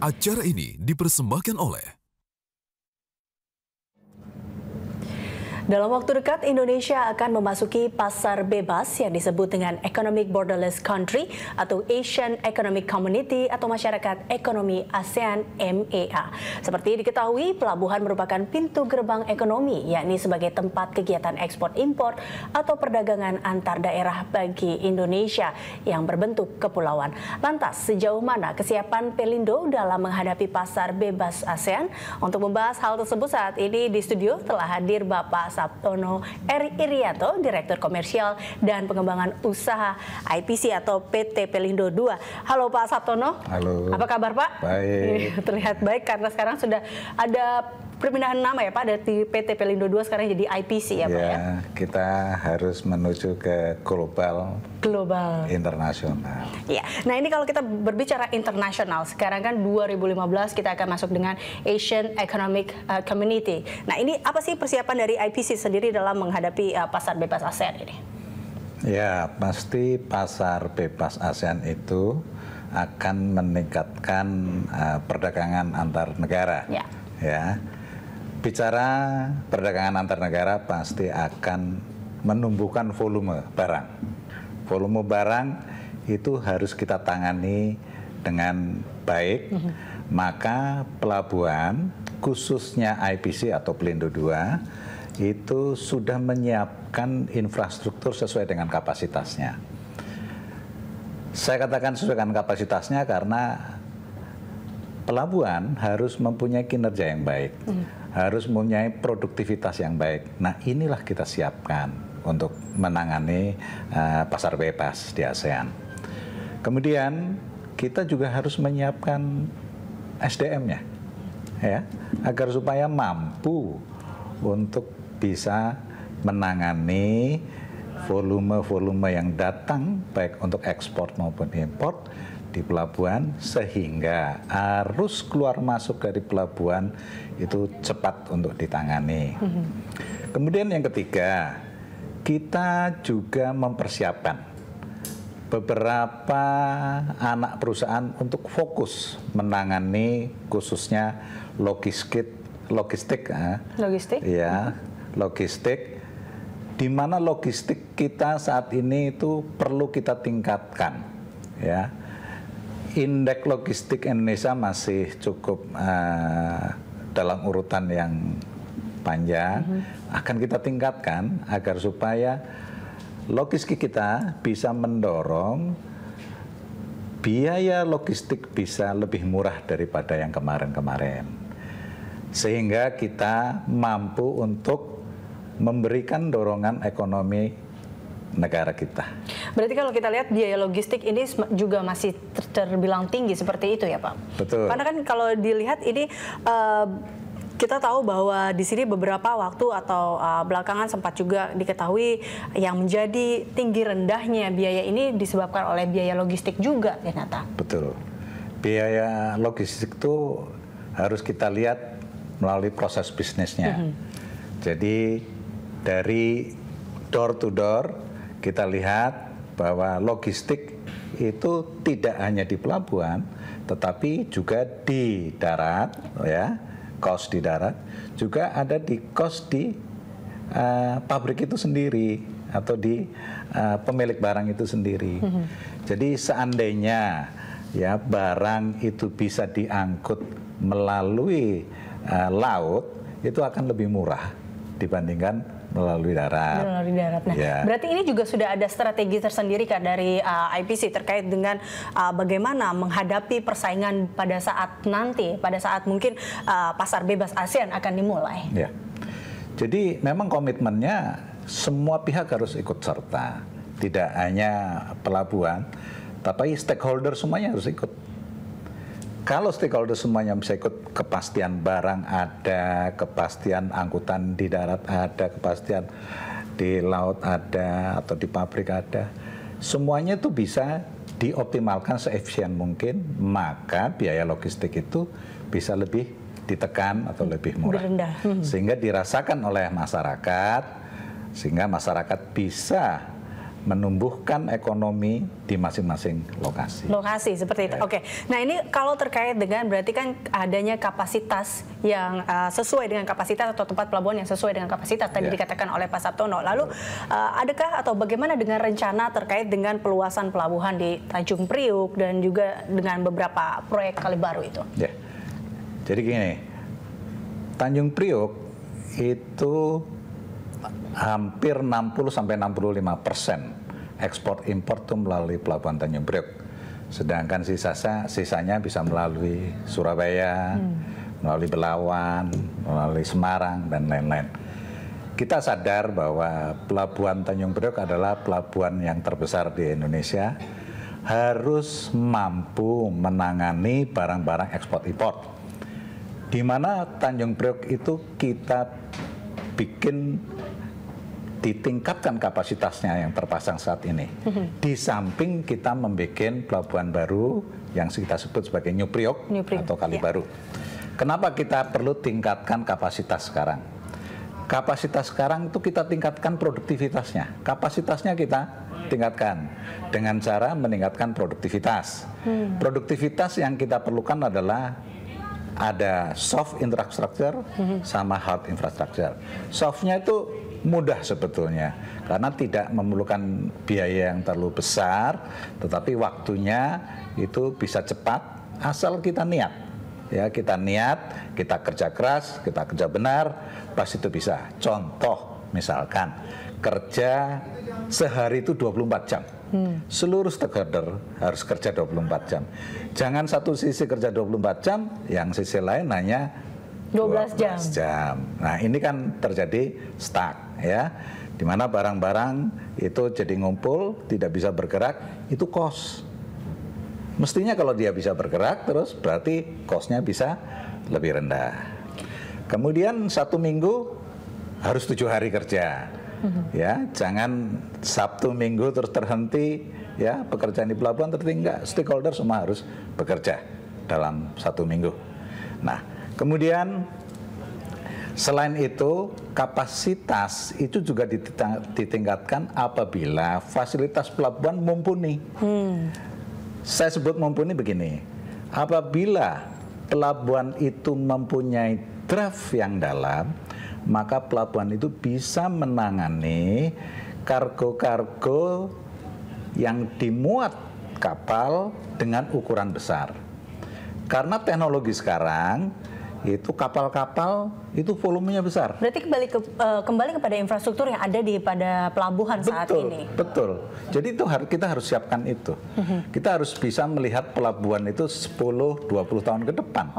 Acara ini dipersembahkan oleh dalam waktu dekat, Indonesia akan memasuki pasar bebas yang disebut dengan Economic Borderless Country atau Asian Economic Community atau Masyarakat Ekonomi ASEAN MEA. Seperti diketahui, pelabuhan merupakan pintu gerbang ekonomi, yakni sebagai tempat kegiatan ekspor-impor atau perdagangan antar daerah bagi Indonesia yang berbentuk kepulauan. Lantas, sejauh mana kesiapan Pelindo dalam menghadapi pasar bebas ASEAN? Untuk membahas hal tersebut saat ini di studio telah hadir Bapak Sabtono Eri Irianto, Direktur Komersial dan Pengembangan Usaha IPC atau PT Pelindo II. Halo Pak Sabtono. Halo. Apa kabar Pak? Baik. Terlihat baik karena sekarang sudah ada perpindahan nama ya Pak dari PT Pelindo II sekarang jadi IPC ya Pak ya? Kita harus menuju ke global internasional. Ya, nah ini kalau kita berbicara internasional, sekarang kan 2015 kita akan masuk dengan Asian Economic Community. Nah ini apa sih persiapan dari IPC sendiri dalam menghadapi pasar bebas ASEAN ini? Ya, pasti pasar bebas ASEAN itu akan meningkatkan perdagangan antar negara. Ya. Bicara perdagangan antar negara pasti akan menumbuhkan volume barang. Volume barang itu harus kita tangani dengan baik, maka pelabuhan khususnya IPC atau Pelindo II itu sudah menyiapkan infrastruktur sesuai dengan kapasitasnya. Saya katakan sesuai dengan kapasitasnya karena pelabuhan harus mempunyai kinerja yang baik, harus mempunyai produktivitas yang baik. Nah inilah kita siapkan untuk menangani pasar bebas di ASEAN. Kemudian kita juga harus menyiapkan SDM-nya, ya, agar supaya mampu untuk bisa menangani volume-volume yang datang baik untuk ekspor maupun impor di pelabuhan, sehingga arus keluar masuk dari pelabuhan itu cepat untuk ditangani. Kemudian yang ketiga, kita juga mempersiapkan beberapa anak perusahaan untuk fokus menangani khususnya logistik, di mana logistik kita saat ini itu perlu kita tingkatkan, ya. Indeks logistik Indonesia masih cukup dalam urutan yang panjang, akan kita tingkatkan agar supaya logistik kita bisa mendorong biaya logistik bisa lebih murah daripada yang kemarin-kemarin. Sehingga kita mampu untuk memberikan dorongan ekonomi negara kita. Berarti kalau kita lihat biaya logistik ini juga masih terbilang tinggi seperti itu ya Pak? Betul. Karena kan kalau dilihat ini kita tahu bahwa di sini beberapa waktu atau belakangan sempat juga diketahui yang menjadi tinggi rendahnya biaya ini disebabkan oleh biaya logistik juga ternyata. Betul. Biaya logistik itu harus kita lihat melalui proses bisnisnya. Jadi dari door to door kita lihat bahwa logistik itu tidak hanya di pelabuhan, tetapi juga di darat, ya, cost di darat, juga ada di cost di pabrik itu sendiri atau di pemilik barang itu sendiri. Jadi seandainya ya barang itu bisa diangkut melalui laut, itu akan lebih murah dibandingkan melalui darat. Nah, berarti ini juga sudah ada strategi tersendiri kan dari IPC terkait dengan bagaimana menghadapi persaingan pada saat nanti, pada saat mungkin pasar bebas ASEAN akan dimulai. Ya. Jadi memang komitmennya semua pihak harus ikut serta, tidak hanya pelabuhan, tapi stakeholder semuanya harus ikut. Kalau stakeholder semuanya bisa ikut, kepastian barang ada, kepastian angkutan di darat ada, kepastian di laut ada, atau di pabrik ada. Semuanya itu bisa dioptimalkan seefisien mungkin, maka biaya logistik itu bisa lebih ditekan atau lebih murah. Sehingga dirasakan oleh masyarakat, sehingga masyarakat bisa menumbuhkan ekonomi di masing-masing lokasi. Lokasi seperti itu. Oke. Nah, ini kalau terkait dengan berarti kan adanya kapasitas yang sesuai dengan kapasitas atau tempat pelabuhan yang sesuai dengan kapasitas tadi dikatakan oleh Pak Sabtono. Lalu adakah atau bagaimana dengan rencana terkait dengan peluasan pelabuhan di Tanjung Priuk dan juga dengan beberapa proyek kali baru itu? Ya. Jadi gini, Tanjung Priok itu hampir 60-65% ekspor impor itu melalui pelabuhan Tanjung Priok. Sedangkan sisanya bisa melalui Surabaya, melalui Belawan, melalui Semarang, dan lain-lain. Kita sadar bahwa pelabuhan Tanjung Priok adalah pelabuhan yang terbesar di Indonesia, harus mampu menangani barang-barang ekspor impor. Di mana Tanjung Priok itu kita bikin ditingkatkan kapasitasnya yang terpasang saat ini. Di samping kita membuat pelabuhan baru yang kita sebut sebagai New Priok atau Kali Baru. Kenapa kita perlu tingkatkan kapasitas sekarang? Kapasitas sekarang itu kita tingkatkan produktivitasnya. Kapasitasnya kita tingkatkan dengan cara meningkatkan produktivitas. Produktivitas yang kita perlukan adalah ada soft infrastructure sama hard infrastructure. Softnya itu mudah sebetulnya karena tidak memerlukan biaya yang terlalu besar, tetapi waktunya itu bisa cepat asal kita niat. Ya, kita niat, kita kerja keras, kita kerja benar, pasti itu bisa. Contoh misalkan kerja sehari itu 24 jam. Seluruh stakeholder harus kerja 24 jam. Jangan satu sisi kerja 24 jam, yang sisi lain hanya 12 jam. Nah, ini kan terjadi stuck ya. Di mana barang-barang itu jadi ngumpul, tidak bisa bergerak, itu cost. Mestinya kalau dia bisa bergerak terus berarti cost-nya bisa lebih rendah. Kemudian 1 minggu harus 7 hari kerja. Ya, jangan Sabtu Minggu terus terhenti ya, pekerjaan di pelabuhan terhenti, enggak. Stakeholder semua harus bekerja dalam 1 minggu. Nah, kemudian selain itu kapasitas itu juga ditingkatkan apabila fasilitas pelabuhan mumpuni. Saya sebut mumpuni begini, apabila pelabuhan itu mempunyai draft yang dalam, maka pelabuhan itu bisa menangani kargo-kargo yang dimuat kapal dengan ukuran besar. Karena teknologi sekarang itu kapal-kapal itu volumenya besar. Berarti kembali kepada infrastruktur yang ada pada pelabuhan saat ini. Betul. Jadi itu kita harus siapkan itu. Kita harus bisa melihat pelabuhan itu 10-20 tahun ke depan.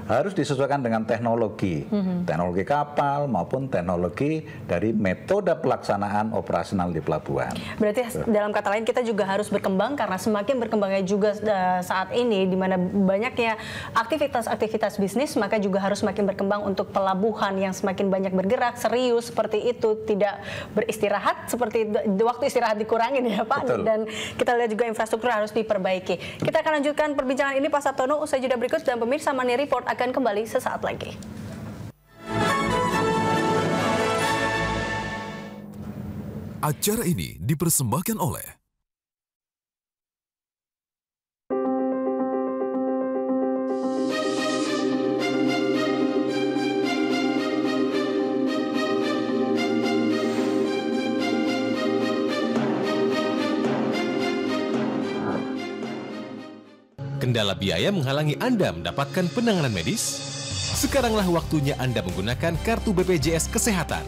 Harus disesuaikan dengan teknologi, teknologi kapal maupun teknologi dari metode pelaksanaan operasional di pelabuhan. Berarti dalam kata lain kita juga harus berkembang karena semakin berkembangnya juga saat ini di mana banyaknya aktivitas bisnis, maka juga harus semakin berkembang untuk pelabuhan yang semakin banyak bergerak, serius seperti itu, tidak beristirahat seperti waktu istirahat dikurangin ya Pak. Betul. Dan kita lihat juga infrastruktur harus diperbaiki. Kita akan lanjutkan perbincangan ini Pak Sabtono usai jeda berikut, dan pemirsa Money Report akan kembali sesaat lagi. Acara ini dipersembahkan oleh kendala biaya menghalangi Anda mendapatkan penanganan medis? Sekaranglah waktunya Anda menggunakan kartu BPJS Kesehatan.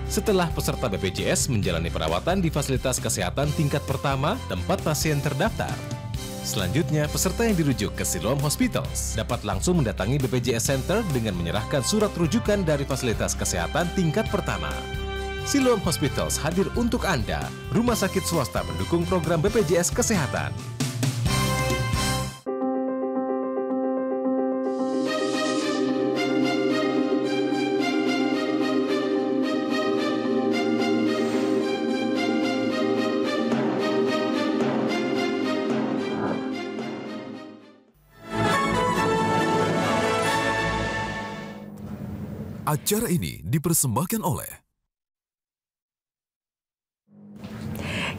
Setelah peserta BPJS menjalani perawatan di fasilitas kesehatan tingkat pertama tempat pasien terdaftar. Selanjutnya, peserta yang dirujuk ke Siloam Hospitals dapat langsung mendatangi BPJS Center dengan menyerahkan surat rujukan dari fasilitas kesehatan tingkat pertama. Siloam Hospitals hadir untuk Anda, rumah sakit swasta pendukung program BPJS Kesehatan. Acara ini dipersembahkan oleh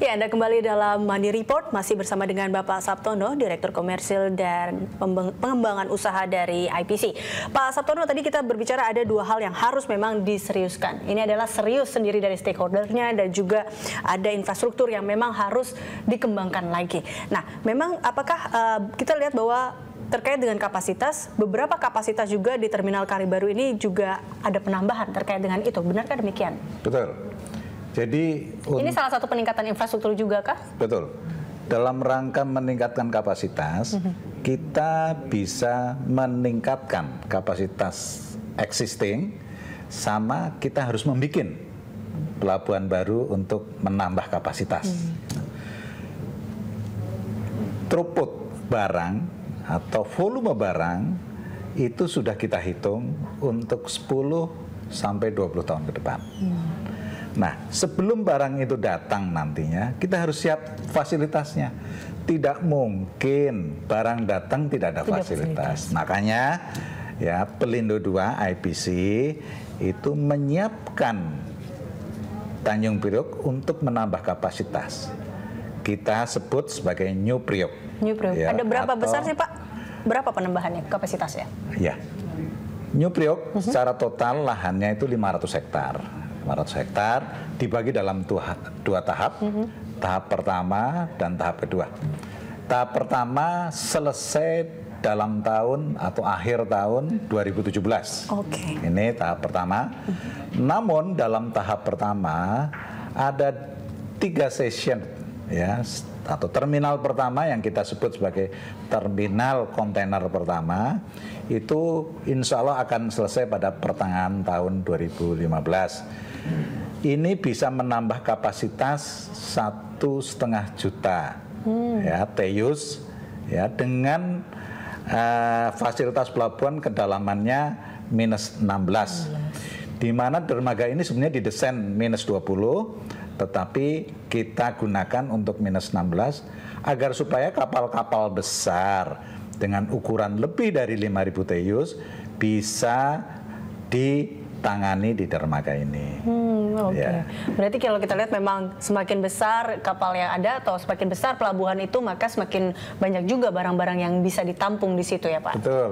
Ya, Anda kembali dalam Money Report, masih bersama dengan Bapak Sabtono, Direktur Komersil dan Pengembangan Usaha dari IPC. Pak Sabtono, tadi kita berbicara ada dua hal yang harus memang diseriuskan. Ini adalah serius sendiri dari stakeholdernya dan juga ada infrastruktur yang memang harus dikembangkan lagi. Nah, memang apakah kita lihat bahwa terkait dengan kapasitas, beberapa kapasitas juga di Terminal Kali Baru ini juga ada penambahan terkait dengan itu. Benarkah demikian? Betul. Jadi ini salah satu peningkatan infrastruktur juga kah? Betul. Dalam rangka meningkatkan kapasitas, kita bisa meningkatkan kapasitas existing, sama kita harus membuat pelabuhan baru untuk menambah kapasitas. Throughput barang atau volume barang itu sudah kita hitung untuk 10 sampai 20 tahun ke depan. Nah, sebelum barang itu datang nantinya, kita harus siap fasilitasnya. Tidak mungkin barang datang tidak ada fasilitas. Makanya ya Pelindo 2 IPC itu menyiapkan Tanjung Priok untuk menambah kapasitas. Kita sebut sebagai New Priok. New Priok. Ya, ada berapa besar sih Pak? Berapa penambahannya kapasitasnya? Ya, New Priok secara total lahannya itu 500 hektar. 500 hektar dibagi dalam dua tahap, tahap pertama dan tahap kedua. Tahap pertama selesai dalam tahun atau akhir tahun 2017. Ini tahap pertama. Namun dalam tahap pertama ada 3 session ya, atau terminal pertama yang kita sebut sebagai terminal kontainer pertama itu insya Allah akan selesai pada pertengahan tahun 2015. Ini bisa menambah kapasitas 1,5 juta ya TEUs ya, dengan fasilitas pelabuhan kedalamannya -16, di mana dermaga ini sebenarnya didesain -20, tetapi kita gunakan untuk -16 agar supaya kapal-kapal besar dengan ukuran lebih dari 5.000 TEUs bisa ditangani di dermaga ini. Ya. Berarti kalau kita lihat memang semakin besar kapal yang ada atau semakin besar pelabuhan itu, maka semakin banyak juga barang-barang yang bisa ditampung di situ ya Pak? Betul.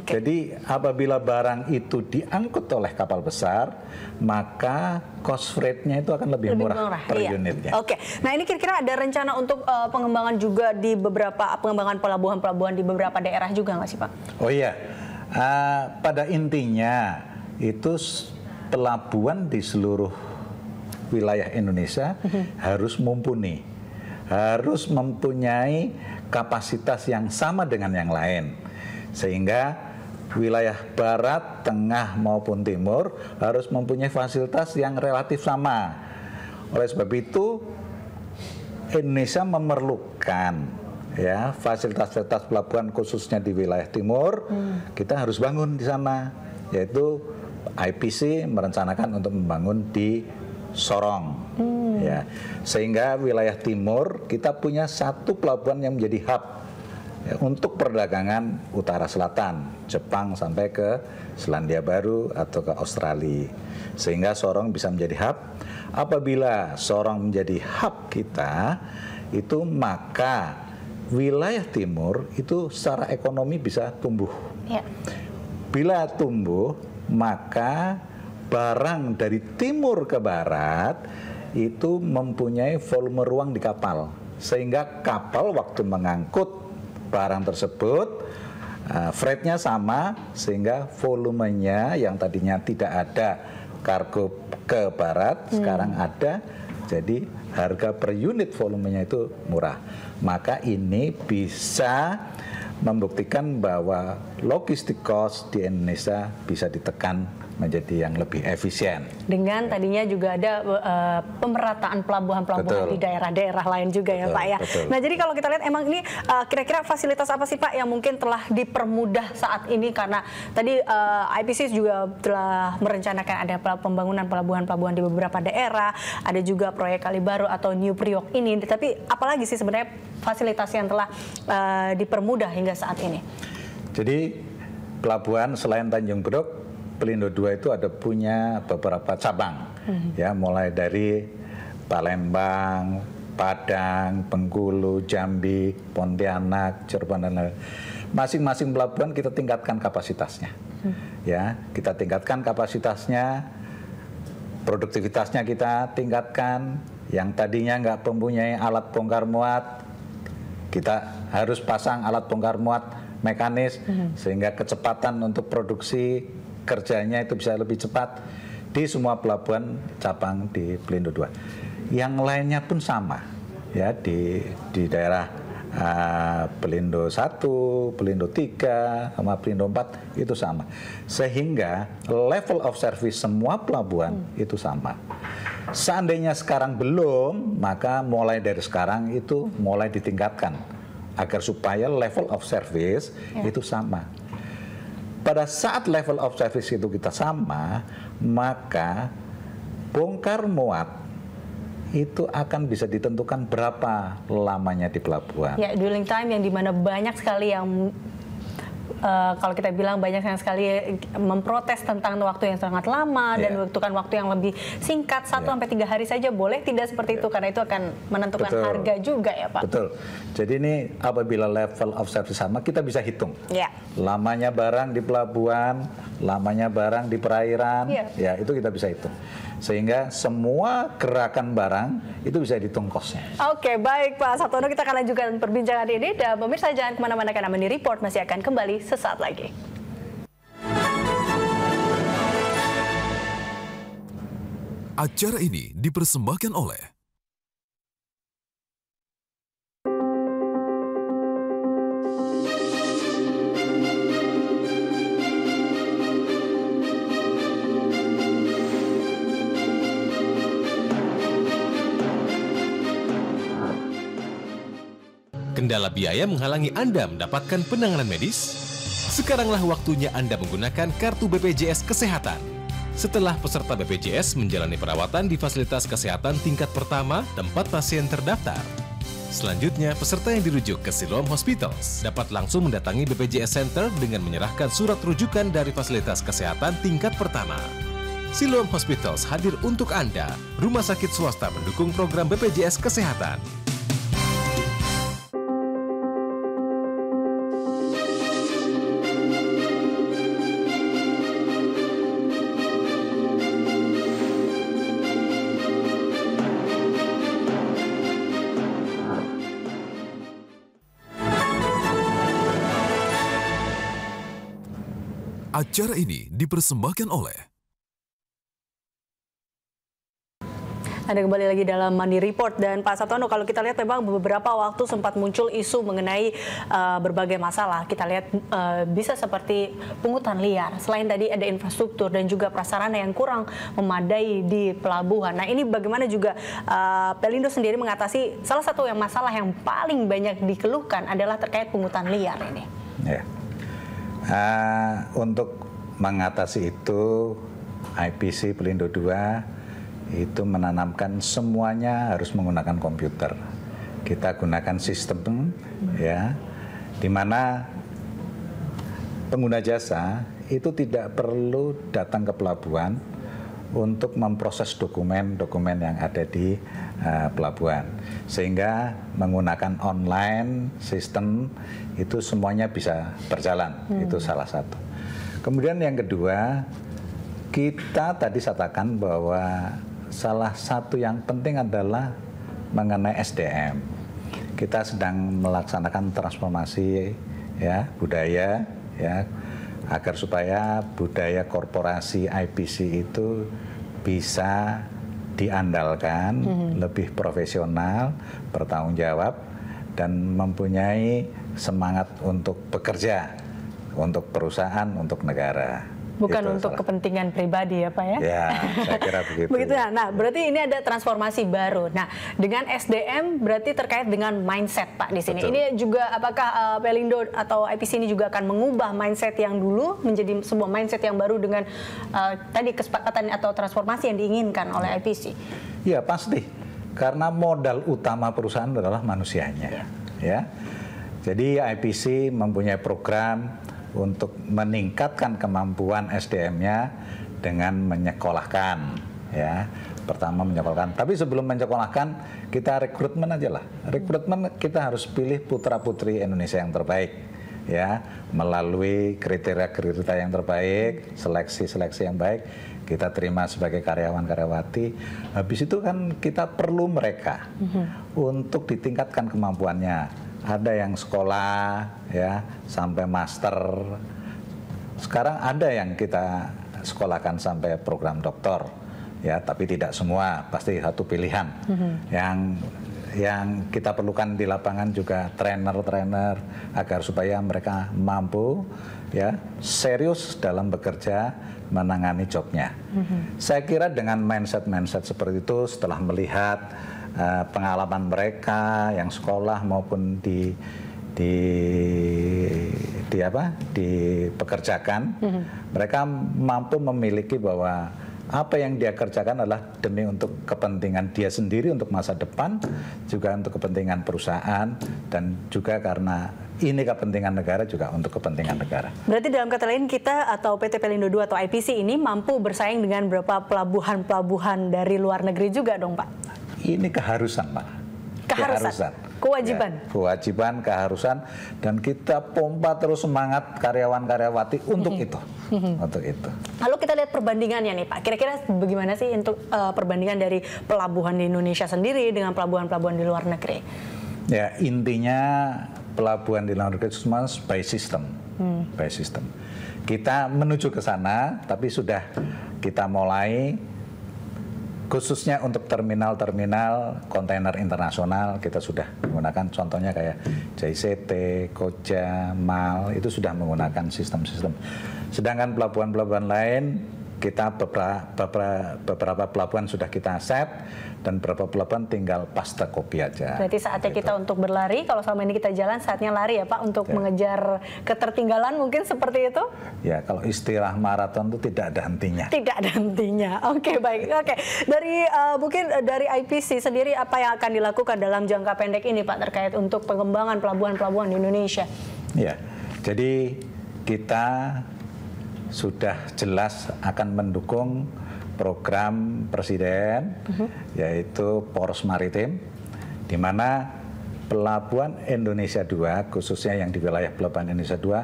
Jadi apabila barang itu diangkut oleh kapal besar, maka cost rate-nya itu akan lebih murah per unitnya. Nah ini kira-kira ada rencana untuk pengembangan juga di beberapa pengembangan pelabuhan-pelabuhan di beberapa daerah juga nggak sih Pak? Oh iya, pada intinya itu pelabuhan di seluruh wilayah Indonesia harus mumpuni, harus mempunyai kapasitas yang sama dengan yang lain, sehingga wilayah barat, tengah maupun timur harus mempunyai fasilitas yang relatif sama. Oleh sebab itu Indonesia memerlukan ya fasilitas-fasilitas pelabuhan khususnya di wilayah timur. Kita harus bangun di sana, yaitu IPC merencanakan untuk membangun di Sorong, ya, sehingga wilayah timur kita punya satu pelabuhan yang menjadi hub ya, untuk perdagangan utara selatan, Jepang sampai ke Selandia Baru atau ke Australia, sehingga Sorong bisa menjadi hub. Apabila Sorong menjadi hub kita, itu maka wilayah timur itu secara ekonomi bisa tumbuh. Bila tumbuh, maka barang dari timur ke barat itu mempunyai volume ruang di kapal, sehingga kapal waktu mengangkut barang tersebut freight-nya sama, sehingga volumenya yang tadinya tidak ada kargo ke barat sekarang ada, jadi harga per unit volumenya itu murah. Maka ini bisa membuktikan bahwa logistik cost di Indonesia bisa ditekan menjadi yang lebih efisien. Dengan tadinya juga ada pemerataan pelabuhan-pelabuhan di daerah-daerah lain juga ya Pak ya. Nah jadi kalau kita lihat emang ini kira-kira fasilitas apa sih Pak yang mungkin telah dipermudah saat ini, karena tadi IPC juga telah merencanakan ada pembangunan pelabuhan-pelabuhan di beberapa daerah, ada juga proyek Kali Baru atau New Priok ini, tapi apalagi sih sebenarnya fasilitas yang telah dipermudah hingga saat ini? Jadi pelabuhan selain Tanjung Priok, Pelindo 2 itu ada punya beberapa cabang, ya, mulai dari Palembang, Padang, Bengkulu, Jambi, Pontianak, Cirebon dan lain-lain. Masing-masing pelabuhan kita tingkatkan kapasitasnya. Ya, kita tingkatkan kapasitasnya, produktivitasnya kita tingkatkan. Yang tadinya nggak mempunyai alat bongkar muat, kita harus pasang alat bongkar muat mekanis sehingga kecepatan untuk produksi kerjanya itu bisa lebih cepat di semua pelabuhan cabang di Pelindo II. Yang lainnya pun sama, ya, di daerah Pelindo 1, Pelindo 3, sama Pelindo 4 itu sama. Sehingga level of service semua pelabuhan itu sama. Seandainya sekarang belum, maka mulai dari sekarang itu mulai ditingkatkan agar supaya level of service itu sama. Pada saat level of service itu kita sama, maka bongkar muat itu akan bisa ditentukan berapa lamanya di pelabuhan. Ya, dwelling time yang dimana banyak sekali yang kalau kita bilang banyak sekali memprotes tentang waktu yang sangat lama dan membutuhkan waktu yang lebih singkat 1-3 hari saja boleh tidak seperti itu karena itu akan menentukan harga juga ya Pak. Betul. Jadi ini apabila level of service sama kita bisa hitung. Lamanya barang di pelabuhan, lamanya barang di perairan, ya itu kita bisa hitung. Sehingga semua gerakan barang itu bisa dihitung kosnya. Oke, baik Pak Sabtono, kita akan lanjutkan perbincangan ini dan pemirsa jangan kemana-mana karena Money Report masih akan kembali sesaat lagi. Acara ini dipersembahkan oleh Kendala biaya menghalangi Anda mendapatkan penanganan medis? Sekaranglah waktunya Anda menggunakan kartu BPJS Kesehatan. Setelah peserta BPJS menjalani perawatan di fasilitas kesehatan tingkat pertama, tempat pasien terdaftar. Selanjutnya, peserta yang dirujuk ke Siloam Hospitals dapat langsung mendatangi BPJS Center dengan menyerahkan surat rujukan dari fasilitas kesehatan tingkat pertama. Siloam Hospitals hadir untuk Anda, rumah sakit swasta mendukung program BPJS Kesehatan. Acara ini dipersembahkan oleh Anda kembali lagi dalam Money Report dan Pak Sabtono, kalau kita lihat memang beberapa waktu sempat muncul isu mengenai berbagai masalah. Kita lihat bisa seperti pungutan liar. Selain tadi ada infrastruktur dan juga prasarana yang kurang memadai di pelabuhan. Nah ini bagaimana juga Pelindo sendiri mengatasi salah satu yang masalah yang paling banyak dikeluhkan adalah terkait pungutan liar ini. Ya. Untuk mengatasi itu, IPC Pelindo II itu menanamkan semuanya harus menggunakan komputer. Kita gunakan sistem ya, di mana pengguna jasa itu tidak perlu datang ke pelabuhan untuk memproses dokumen-dokumen yang ada di pelabuhan, sehingga menggunakan online sistem itu semuanya bisa berjalan. Itu salah satu. Kemudian yang kedua, kita tadi katakan bahwa salah satu yang penting adalah mengenai SDM. Kita sedang melaksanakan transformasi ya budaya ya, agar supaya budaya korporasi IPC itu bisa diandalkan, lebih profesional, bertanggung jawab, dan mempunyai semangat untuk bekerja, untuk perusahaan, untuk negara. Bukan itu untuk kepentingan pribadi ya Pak ya? Ya, saya kira begitu. Begitu ya. Nah, berarti ini ada transformasi baru. Nah, dengan SDM berarti terkait dengan mindset Pak di sini. Betul. Ini juga apakah Pelindo atau IPC ini juga akan mengubah mindset yang dulu menjadi sebuah mindset yang baru dengan tadi kesepakatan atau transformasi yang diinginkan oleh IPC? Ya, pasti. Karena modal utama perusahaan adalah manusianya. Ya. Jadi IPC mempunyai program untuk meningkatkan kemampuan SDM-nya dengan menyekolahkan ya Pertama menyekolahkan. Tapi sebelum menyekolahkan, kita rekrutmen aja lah. Rekrutmen kita harus pilih putra-putri Indonesia yang terbaik, ya, melalui kriteria-kriteria yang terbaik, seleksi-seleksi yang baik, kita terima sebagai karyawan-karyawati. Habis itu kan kita perlu mereka untuk ditingkatkan kemampuannya. Ada yang sekolah, ya, sampai master. Sekarang ada yang kita sekolahkan sampai program doktor, ya, tapi tidak semua, pasti satu pilihan. Yang kita perlukan di lapangan juga trainer-trainer agar supaya mereka mampu, ya, serius dalam bekerja menangani jobnya. Saya kira dengan mindset seperti itu, setelah melihat pengalaman mereka yang sekolah maupun dipekerjakan, mereka mampu memiliki bahwa apa yang dia kerjakan adalah demi untuk kepentingan dia sendiri untuk masa depan, juga untuk kepentingan perusahaan, dan juga karena ini kepentingan negara, juga untuk kepentingan negara. Berarti dalam kata lain kita atau PT Pelindo II atau IPC ini mampu bersaing dengan beberapa pelabuhan-pelabuhan dari luar negeri juga dong, Pak? Ini keharusan, Pak. Keharusan. Kewajiban. Ya, kewajiban, keharusan, dan kita pompa terus semangat karyawan-karyawati untuk itu. Untuk itu. Lalu kita lihat perbandingannya nih, Pak. Kira-kira bagaimana sih untuk perbandingan dari pelabuhan di Indonesia sendiri dengan pelabuhan-pelabuhan di luar negeri? Ya, intinya pelabuhan di luar negeri semua by system. By system. Kita menuju ke sana, tapi sudah kita mulai. Khususnya untuk terminal-terminal kontainer internasional, kita sudah menggunakan, contohnya kayak JCT, Koja, MAL, itu sudah menggunakan sistem-sistem. Sedangkan pelabuhan-pelabuhan lain, kita beberapa pelabuhan sudah kita set, dan beberapa pelabuhan tinggal pasta kopi aja. Berarti saatnya kita untuk berlari, kalau selama ini kita jalan, saatnya lari ya Pak, untuk mengejar ketertinggalan mungkin seperti itu? Ya, kalau istilah maraton itu tidak ada hentinya. Tidak ada hentinya, oke baik. Oke. Mungkin dari IPC sendiri, apa yang akan dilakukan dalam jangka pendek ini Pak, terkait untuk pengembangan pelabuhan-pelabuhan di Indonesia? Ya, jadi kita sudah jelas akan mendukung program Presiden, yaitu Poros Maritim, di mana Pelabuhan Indonesia II, khususnya yang di wilayah Pelabuhan Indonesia II,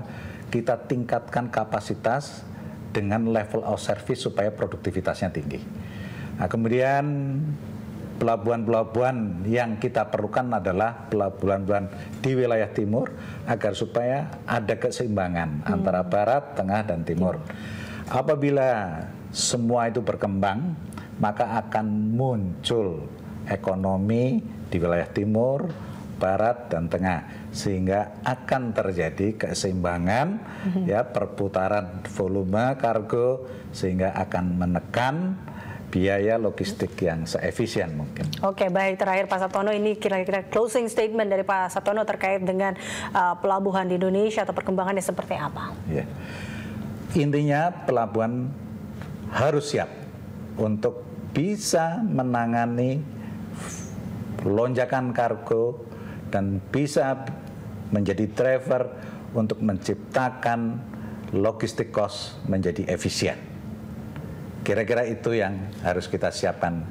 kita tingkatkan kapasitas dengan level of service supaya produktivitasnya tinggi. Nah, kemudian pelabuhan-pelabuhan yang kita perlukan adalah pelabuhan-pelabuhan di wilayah timur, agar supaya ada keseimbangan antara barat, tengah, dan timur. Apabila semua itu berkembang, maka akan muncul ekonomi di wilayah timur, barat, dan tengah, sehingga akan terjadi keseimbangan, ya, perputaran volume kargo, sehingga akan menekan biaya logistik yang seefisien mungkin. Oke, baik. Terakhir Pak Sabtono, ini kira-kira closing statement dari Pak Sabtono terkait dengan pelabuhan di Indonesia atau perkembangannya seperti apa? Ya. Intinya pelabuhan harus siap untuk bisa menangani lonjakan kargo dan bisa menjadi driver untuk menciptakan logistik cost menjadi efisien. Kira-kira itu yang harus kita siapkan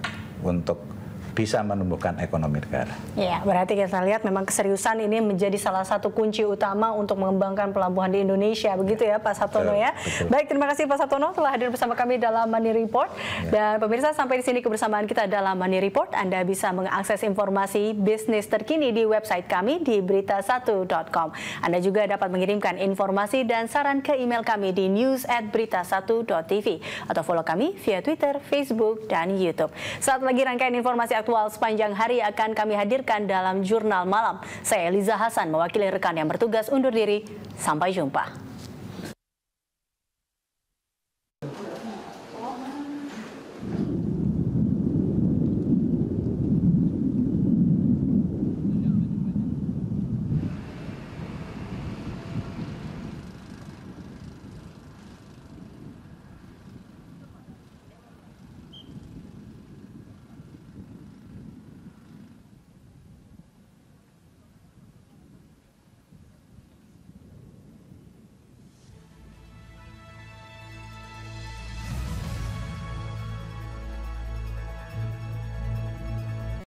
untuk bisa menumbuhkan ekonomi negara. Ya, berarti kita lihat memang keseriusan ini menjadi salah satu kunci utama untuk mengembangkan pelabuhan di Indonesia. Begitu ya Pak Sabtono ya. Betul. Baik, terima kasih Pak Sabtono telah hadir bersama kami dalam Money Report. Dan pemirsa, sampai di sini kebersamaan kita dalam Money Report. Anda bisa mengakses informasi bisnis terkini di website kami di berita1.com. Anda juga dapat mengirimkan informasi dan saran ke email kami di news@berita1.tv atau follow kami via Twitter, Facebook, dan YouTube. Saat lagi rangkaian informasi aktual sepanjang hari akan kami hadirkan dalam Jurnal Malam. Saya Eliza Hasan mewakili rekan yang bertugas undur diri. Sampai jumpa.